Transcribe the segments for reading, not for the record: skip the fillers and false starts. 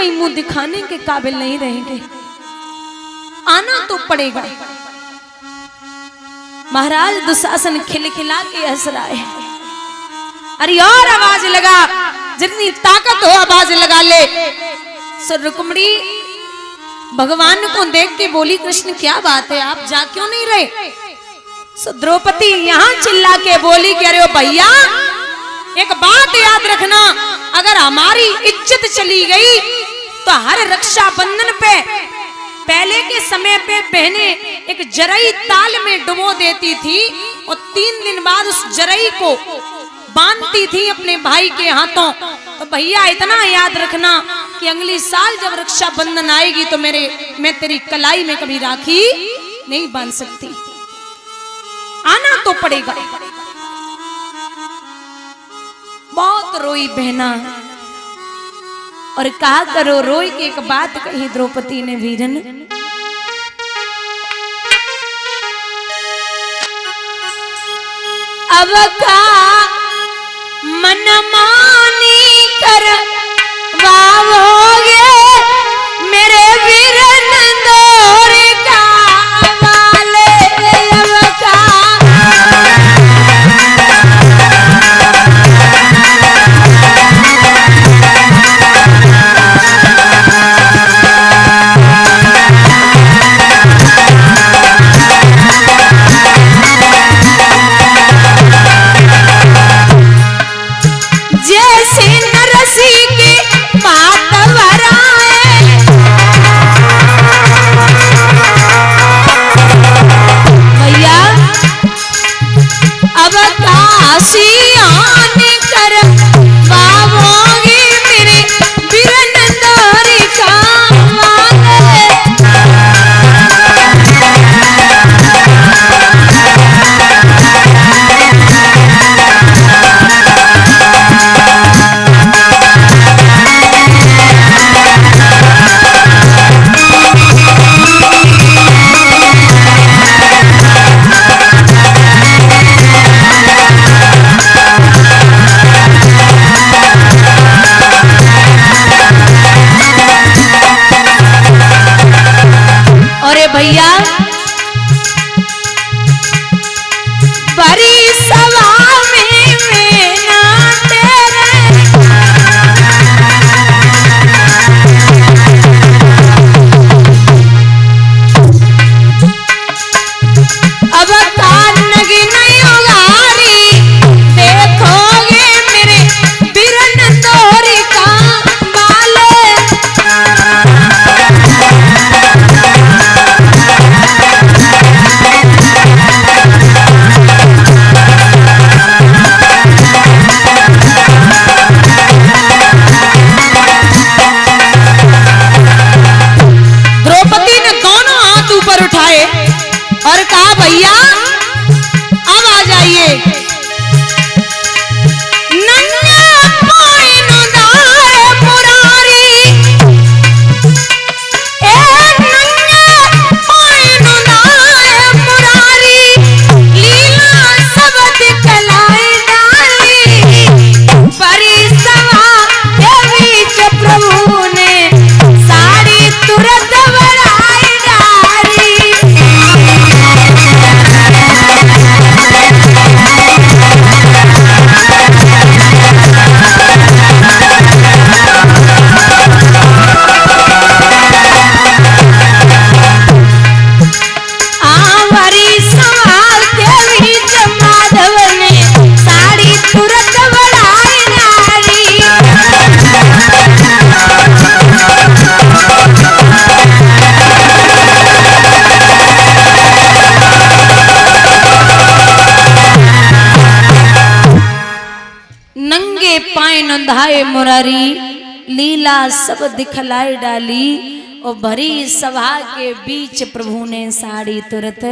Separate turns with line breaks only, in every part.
कहीं मुंह दिखाने के काबिल नहीं रहेंगे, आना तो पड़ेगा। महाराज दुशासन खिलखिला के हंस रहा है। अरे और आवाज लगा, जितनी ताकत हो आवाज लगा ले। सो रुक्मिणी भगवान को देख के बोली, कृष्ण क्या बात है, आप जा क्यों नहीं रहे? सो द्रौपदी यहां चिल्ला के बोली कि अरे भैया एक बात याद रखना, अगर हमारी इज्जत चली गई तो हर रक्षाबंधन पे पहले के समय पे बहने एक जरई ताल में डुबो देती थी और 3 दिन बाद उस जरई को बांधती थी अपने भाई के हाथों। तो भैया इतना याद रखना कि अगली साल जब रक्षाबंधन आएगी तो मैं तेरी कलाई में कभी राखी नहीं बांध सकती, आना तो पड़ेगा। बहुत रोई बहना और कहा करो रोई की एक बात कही द्रौपदी ने, वीरन अब का मन मानी कर वावोगे मेरे वीरन दौर का वाले, अब का जैसे नरसी की बात वराए, भैया अब काशी आने कर बाबोगी मेरे बिरन दौरी का वाले। भैया बड़ी सभा में ना तेरे अब कान लगी नहीं उगारी, देखोगे मेरे बिरन दौरी का बाले। और कहा भैया अब आ जाइए, नन्हे पाइनदार मुरारी, ए नन्हे पाइनदार मुरारी, लीला सब दिखलाई डाली, परी सभा के बीच प्रभु ने साड़ी तुरंत बढ़ाई डाली। नंधाए मुरारी, लीला सब दिखलाई डाली, और भरी सभा के बीच प्रभु ने साड़ी तुरंत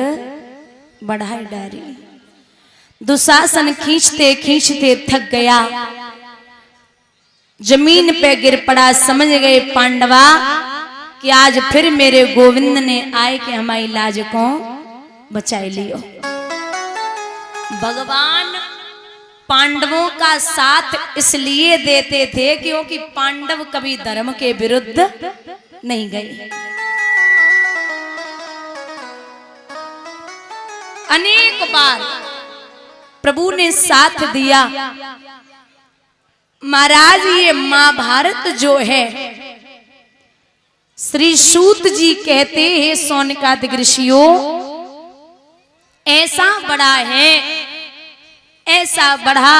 बढ़ाई डाली। दुशासन खींचते खींचते थक गया, जमीन पे गिर पड़ा। समझ गए पांडवा कि आज फिर मेरे गोविंद ने आए कि हमारी लाज को बचाई लियो। भगवान पांडवों का साथ इसलिए देते थे क्योंकि पांडव कभी धर्म के विरुद्ध नहीं गए। अनेक बार प्रभु ने साथ दिया। महाराज ये महाभारत जो है, श्री सूत जी कहते हैं सौनकादिक ऋषियों, ऐसा बड़ा है, ऐसा बढ़ा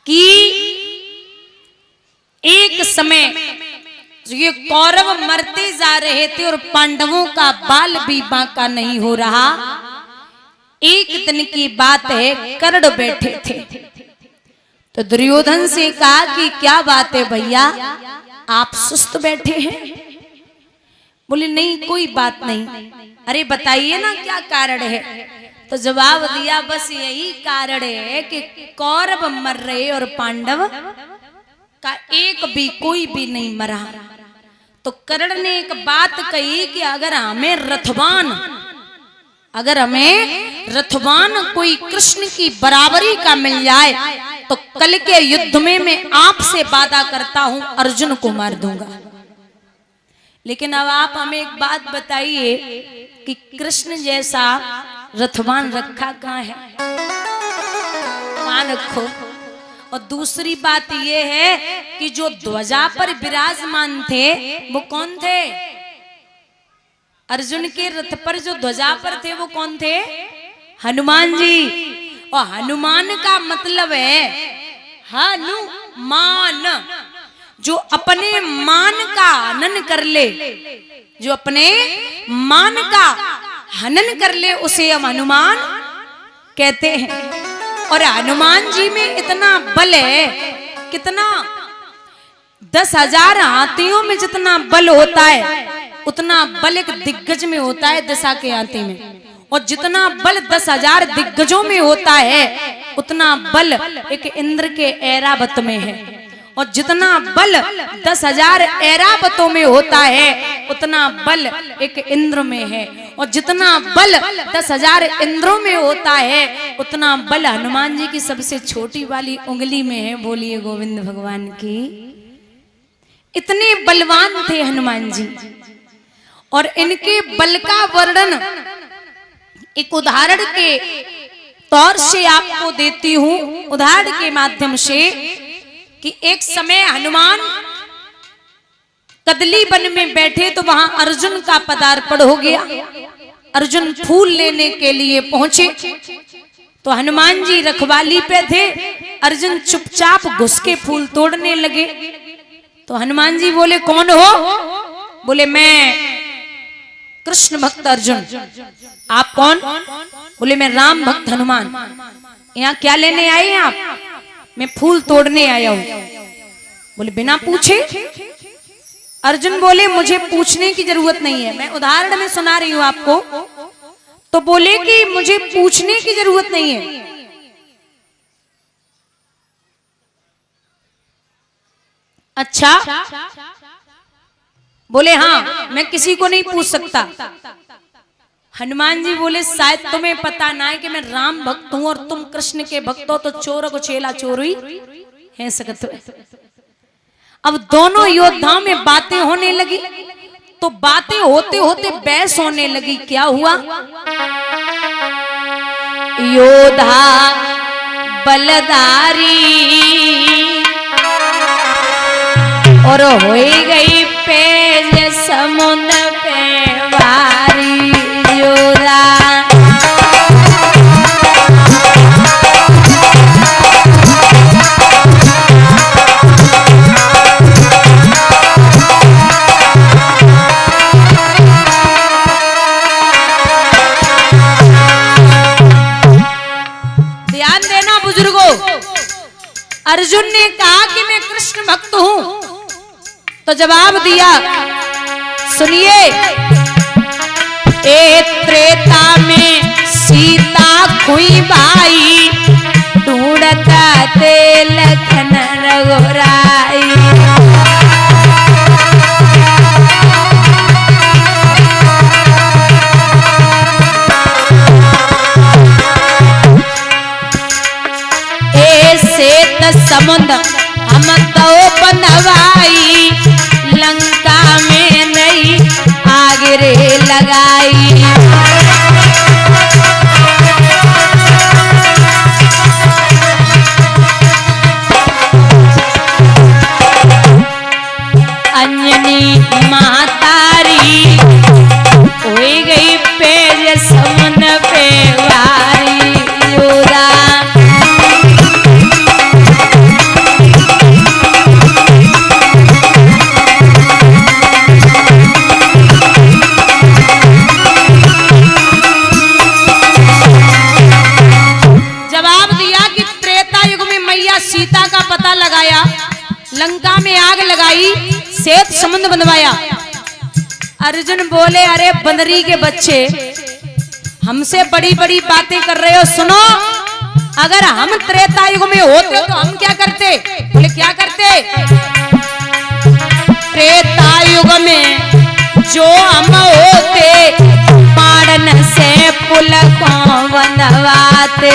कि एक समय ये कौरव मरते जा रहे थे और पांडवों का बाल भी बांका नहीं हो रहा। एक दिन की बात है, कर्ण बैठे थे तो दुर्योधन से कहा कि क्या बात है भैया, आप सुस्त बैठे हैं? बोले नहीं कोई बात नहीं। अरे बताइए ना क्या कारण है? तो जवाब दिया बस यही कारण है कि कौरव मर रहे और पांडव का एक भी कोई भी नहीं मरा। तो कर्ण ने एक बात कही कि अगर हमें रथवान कोई कृष्ण की बराबरी का मिल जाए तो कल के युद्ध में मैं आपसे वादा करता हूं अर्जुन को मार दूंगा। लेकिन अब आप हमें एक बात बताइए कि कृष्ण जैसा रथवान रखा कहाँ है? कहाँ रखो। और दूसरी बात यह है कि जो ध्वजा पर विराजमान थे वो कौन थे? अर्जुन के रथ पर जो ध्वजा पर थे वो कौन थे? हनुमान जी। और हनुमान का मतलब है हनुमान, जो अपने मान का हनन कर ले, जो अपने मान का हनन कर ले उसे हम हनुमान कहते हैं। और हनुमान जी में इतना बल है, कितना 10,000 हाथियों में जितना बल होता है उतना बल एक दिग्गज में होता है दिशा के हाथी में। और जितना बल 10,000 दिग्गजों में होता है उतना बल एक इंद्र के ऐरावत में है। और जितना बल 10,000 ऐरावतों में होता है उतना बल एक इंद्र में है। और जितना बल 10,000 इंद्रों में होता है उतना बल हनुमान जी की सबसे छोटी वाली उंगली में है। बोलिए गोविंद भगवान की। इतने बलवान थे हनुमान जी। और इनके बल का वर्णन एक उदाहरण के तौर से आपको देती हूं, उदाहरण के माध्यम से, कि एक समय हनुमान कदली वन में बैठे तो वहां अर्जुन का पदार्पण हो गया। अर्जुन फूल लेने के लिए पहुंचे तो हनुमान जी रखवाली पे थे। अर्जुन चुपचाप घुस के फूल तोड़ने लगे। तो हनुमान जी बोले कौन हो? बोले मैं कृष्ण भक्त अर्जुन। आप कौन? बोले मैं राम भक्त हनुमान। यहाँ क्या लेने आए हैं आप? मैं फूल तोड़ने आया हूं। बोले बिना पूछे? अर्जुन बोले मुझे पूछने की जरूरत नहीं है, मैं उदाहरण में सुना रही हूं आपको। तो बोले कि मुझे पूछने की जरूरत नहीं है। अच्छा, बोले हाँ मैं किसी को नहीं पूछ सकता। हनुमान जी बोले शायद तुम्हें पता ना है कि मैं राम भक्त हूं और तुम कृष्ण के भक्त हो, तो चोर को चेला चोरी है सकत। अब दोनों योद्धाओं में बातें होने लगी। तो बातें होते होते बहस होने लगी। क्या हुआ? योद्धा बलधारी और हो गई पेज समुद्र पे वारी। योद्धा ध्यान देना बुजुर्गों। अर्जुन ने कहा कि मैं कृष्ण भक्त हूं। तो जवाब दिया, सुनिए, ए त्रेता में सीता खुई भाई, ढूंढता ते लखन रघुराई। समुद्र हम तो बनवाई, लंका में नहीं आग रे लगाई। अंजनी महातारी हो गई पेज समुद्र पे वारी योदा। सीता का पता लगाया, लंका में आग लगाई, श्वेत समुद्र बनवाया। अर्जुन बोले अरे बंदरी के बच्चे, हमसे बड़ी बड़ी बातें कर रहे हो, सुनो अगर हम त्रेता युग में होते तो हम क्या करते? बोले क्या करते? त्रेता युग में जो हम होते, पाड़न से पुल को बनवाते।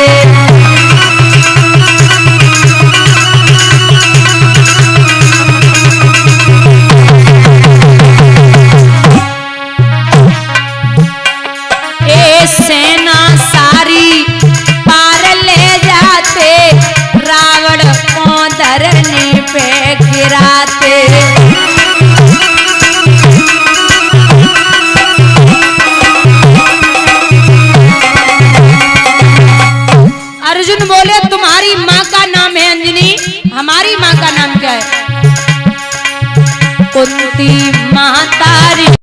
सेना सारी पार ले जाते, रावण को धरनी पे गिराते। अर्जुन बोले तुम्हारी माँ का नाम है अंजनी, हमारी माँ का नाम क्या है? कुंती महातारी।